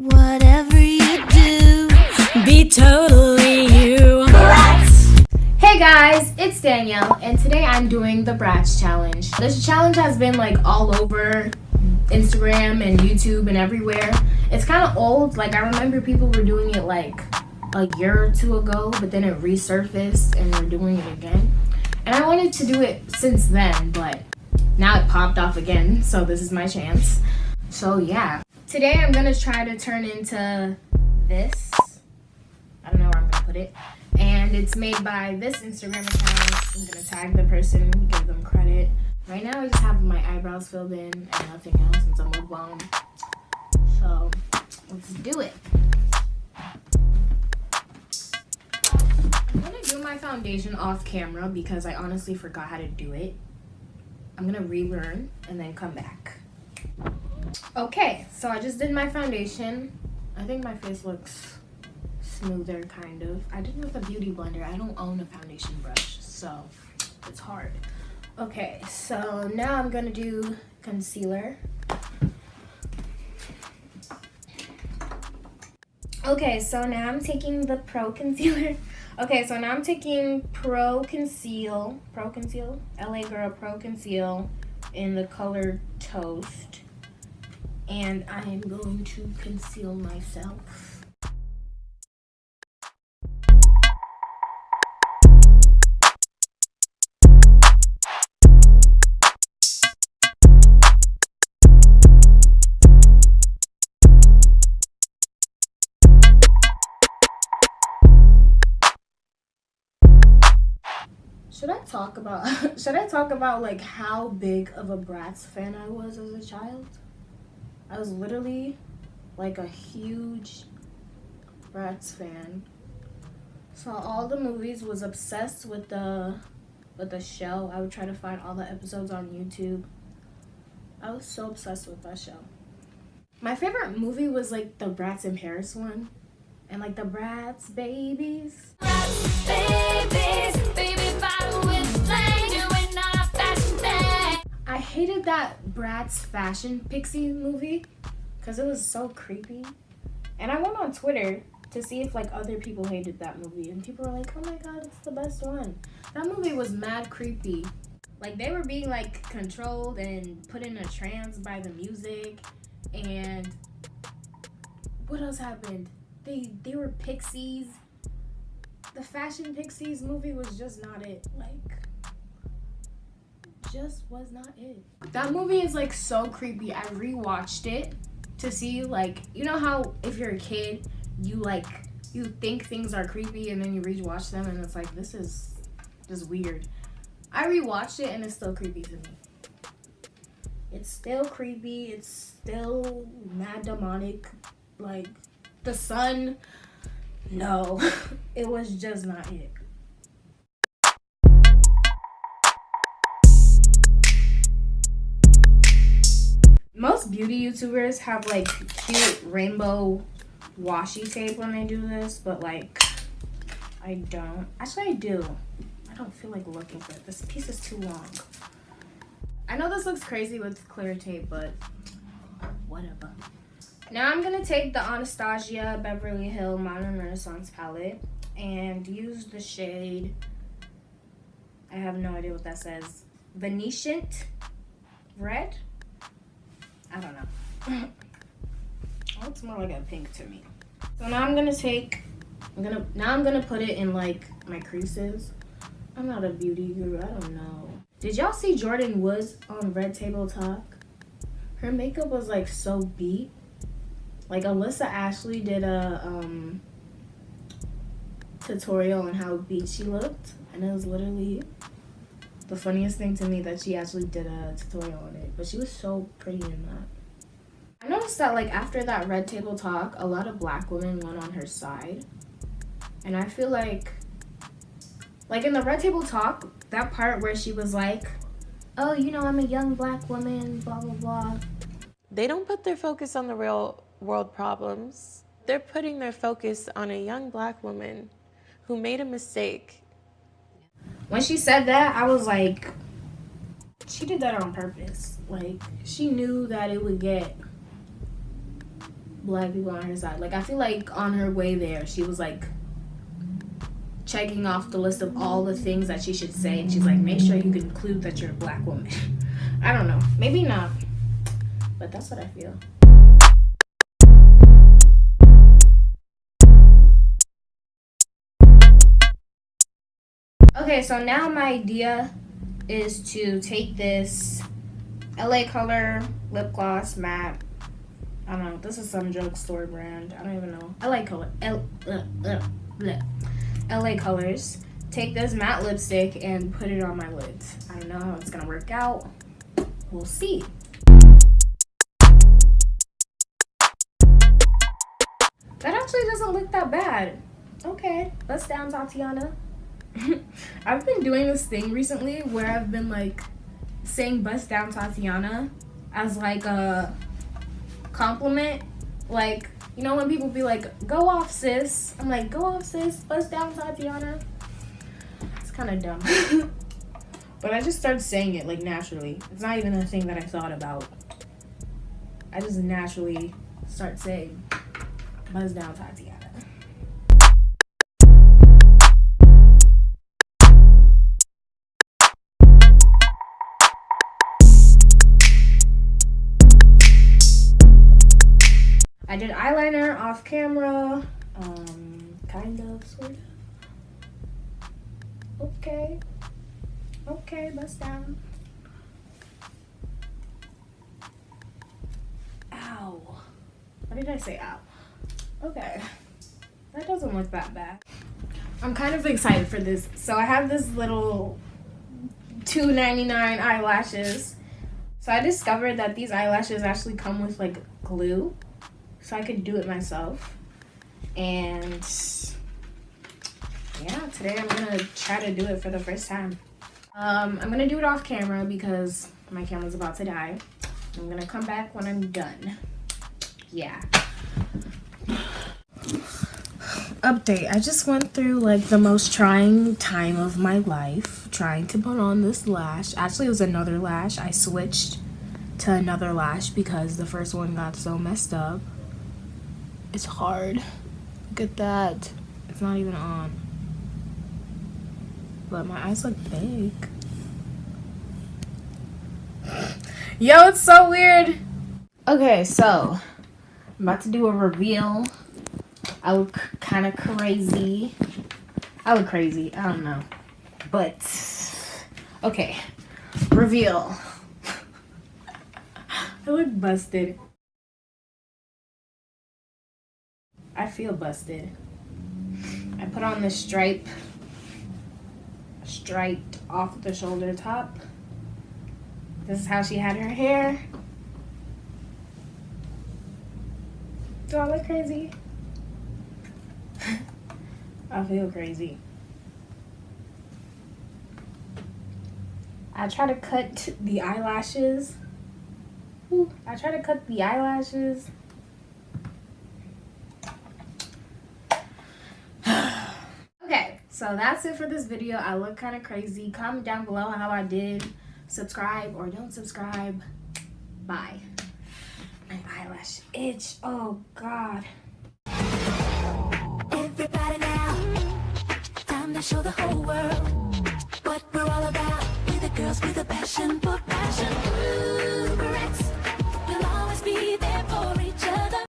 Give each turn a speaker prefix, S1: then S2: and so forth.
S1: Whatever you do, be totally you. Bratz.
S2: Hey guys, it's Danielle, and today I'm doing the Bratz challenge. This challenge has been like all over Instagram and YouTube and everywhere. It's kind of old. Like I remember people were doing it like a year or two ago, but then it resurfaced and they're doing it again. And I wanted to do it since then, but now it popped off again, so this is my chance. So yeah. Today I'm gonna try to turn into this. I don't know where I'm gonna put it. And it's made by this Instagram account. I'm gonna tag the person, give them credit. Right now I just have my eyebrows filled in and nothing else since I'm lip balm. So let's do it. I'm gonna do my foundation off camera because I honestly forgot how to do it. I'm gonna relearn and then come back. Okay, so I just did my foundation. I think my face looks smoother, kind of. I did it with a beauty blender. I don't own a foundation brush, so it's hard. Okay, so now I'm gonna do concealer. Okay, so now I'm taking the Pro Concealer. Okay, so now I'm taking Pro Conceal, LA Girl Pro Conceal in the color Toast. And I am going to conceal myself. Should I talk about like how big of a Bratz fan I was as a child? I was literally like a huge Bratz fan. Saw all the movies, was obsessed with the show. I would try to find all the episodes on YouTube. I was so obsessed with that show. My favorite movie was like the Bratz in Paris one. And like the Bratz babies.
S1: Bratz babies, baby bottle with flag, doing our fashion thing.
S2: I hated that Bratz fashion pixie movie because it was so creepy. And I went on Twitter to see if like other people hated that movie, and people were like, oh my god, it's the best one. That movie was mad creepy. Like they were being like controlled and put in a trance by the music. And what else happened? They were pixies. The fashion pixies movie was just not it. Just was not it. That movie is like so creepy. I rewatched it to see like, you know how if you're a kid you think things are creepy and then you rewatch them and it's like, this is just weird. I rewatched it and it's still creepy to me. It's still creepy. It's still mad demonic. Like the sun, no. It was just not it. Most beauty YouTubers have like cute rainbow washi tape when they do this, but like I don't. Actually I do. I don't feel like looking for it. This piece is too long. I know this looks crazy with clear tape, but whatever. Now I'm gonna take the Anastasia Beverly Hill Modern Renaissance palette and use the shade, I have no idea what that says, Venetian Red? I don't know. It looks more like a pink to me. So now I'm gonna put it in like my creases. I'm not a beauty guru, I don't know. Did y'all see Jordan Woods on Red Table Talk? Her makeup was like so beat. Like Alyssa Ashley did a tutorial on how beat she looked, and it was literally the funniest thing to me that she actually did a tutorial on it. But she was so pretty in that. I noticed that like after that Red Table Talk, a lot of black women went on her side. And I feel like in the Red Table Talk, that part where she was like, oh, you know, I'm a young black woman, blah, blah, blah.
S3: They don't put their focus on the real world problems. They're putting their focus on a young black woman who made a mistake.
S2: When she said that, I was like, she did that on purpose. Like, she knew that it would get black people on her side. Like, I feel like on her way there, she was like checking off the list of all the things that she should say. And she's like, make sure you include that you're a black woman. I don't know. Maybe not. But that's what I feel. Okay, so now my idea is to take this LA Color lip gloss matte. I don't know. This is some drugstore brand. I don't even know. LA Color. LA Colors. Take this matte lipstick and put it on my lids. I don't know how it's gonna work out. We'll see. That actually doesn't look that bad. Okay, bust down, Tatiana. I've been doing this thing recently where I've been like saying bust down Tatiana as like a compliment. Like, you know when people be like, go off sis. I'm like, go off sis, bust down Tatiana. It's kind of dumb. But I just started saying it like naturally. It's not even a thing that I thought about. I just naturally start saying bust down Tatiana. I did eyeliner off camera, kind of, sort of. Okay, bust down. Ow. What did I say? Ow. Okay. That doesn't look that bad. I'm kind of excited for this. So I have this little $2.99 eyelashes. So I discovered that these eyelashes actually come with like glue. So I could do it myself. And yeah, today I'm gonna try to do it for the first time. I'm gonna do it off camera because my camera's about to die. I'm gonna come back when I'm done. Yeah. Update. I just went through like the most trying time of my life trying to put on this lash. Actually, it was another lash. I switched to another lash because the first one got so messed up. It's hard. Look at that. It's not even on. But my eyes look big. Yo, it's so weird. Okay, so I'm about to do a reveal. I look kind of crazy. I look crazy. I don't know. But, okay. Reveal. I look busted. I feel busted. I put on this striped off the shoulder top. This is how she had her hair. Do I look crazy? I feel crazy. I try to cut the eyelashes. Okay, so that's it for this video. I look kind of crazy. Comment down below how I did. Subscribe or don't subscribe. Bye. My eyelash itch. Oh God.
S1: Everybody now, time to show the whole world what we're all about. We're the girls with a passion for fashion. Ooh.